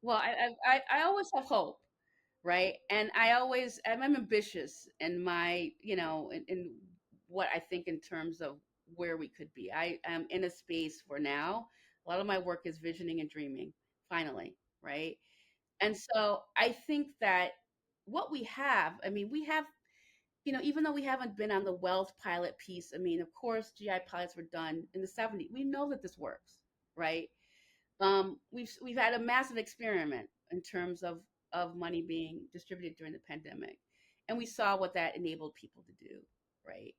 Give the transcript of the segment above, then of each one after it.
Well, I always have hope, right? And I'm ambitious in my, in what I think in terms of where we could be. I am in a space for now. A lot of my work is visioning and dreaming, finally, right? And so I think that what we have, I mean, we have, even though we haven't been on the wealth pilot piece, I mean, of course, GI pilots were done in the 70s. We know that this works, right? We've had a massive experiment in terms of money being distributed during the pandemic, and we saw what that enabled people to do, right?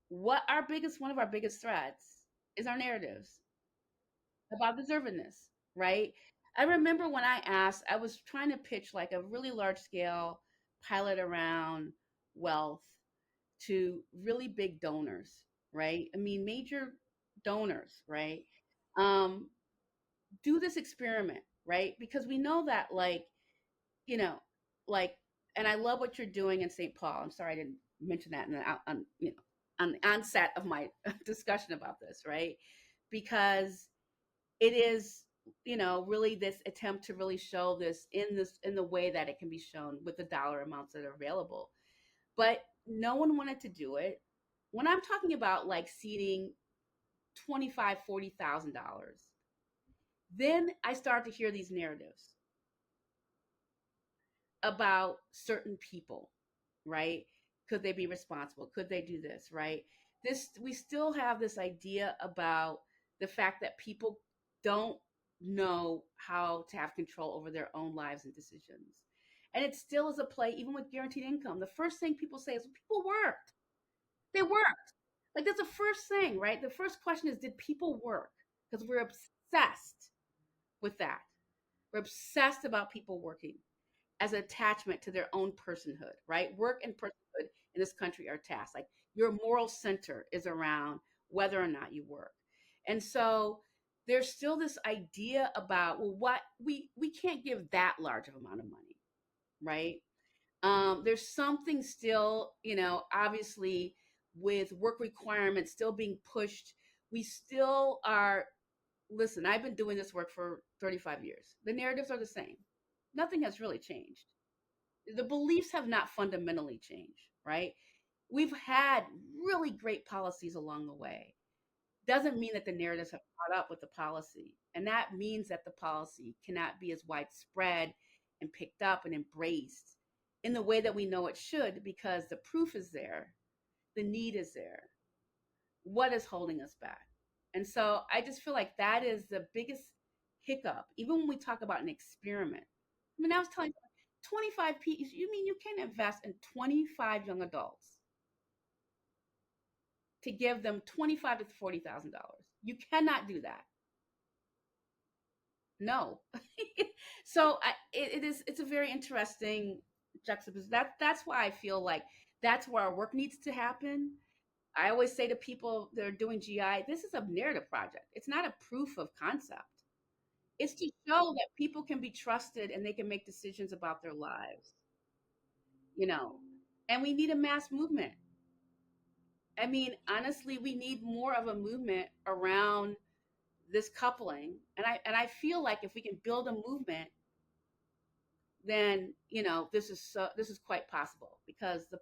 What our biggest one of our biggest threats is our narratives about deservedness, right? I remember when I was trying to pitch like a really large scale pilot around wealth to really big donors, right? I mean, major donors, right? Um, do this experiment, right? Because we know that, like, you know, like, and I love what you're doing in St. Paul. I'm sorry I didn't mention that on the onset of my discussion about this, right? Because it is, really this attempt to really show this in the way that it can be shown with the dollar amounts that are available. But no one wanted to do it. When I'm talking about like seeding 25, $40,000, then I start to hear these narratives about certain people, right? Could they be responsible? Could they do this, right? This we still have this idea about the fact that people don't know how to have control over their own lives and decisions. And it still is a play, even with guaranteed income. The first thing people say is, well, people worked. They worked. Like that's the first thing, right? The first question is, did people work? Because we're obsessed with that. We're obsessed about people working as an attachment to their own personhood, right? Work and personhood in this country are tasked. Like your moral center is around whether or not you work. And so there's still this idea about, well, what we can't give that large of amount of money, right? There's something still, obviously with work requirements still being pushed. We still are, listen, I've been doing this work for 35 years. The narratives are the same. Nothing has really changed. The beliefs have not fundamentally changed, right? We've had really great policies along the way. Doesn't mean that the narratives have caught up with the policy. And that means that the policy cannot be as widespread and picked up and embraced in the way that we know it should, because the proof is there, the need is there. What is holding us back? And so I just feel like that is the biggest hiccup, even when we talk about an experiment. I mean, I was telling you, 25 people, you mean you can invest in 25 young adults to give them 25 to $40,000? You cannot do that. No. So it's a very interesting juxtaposition. That's why I feel like that's where our work needs to happen. I always say to people that are doing GI, this is a narrative project. It's not a proof of concept. It's to show that people can be trusted and they can make decisions about their lives, you know. And we need a mass movement. I mean, honestly, we need more of a movement around this coupling. And I feel like if we can build a movement, then this is quite possible, because the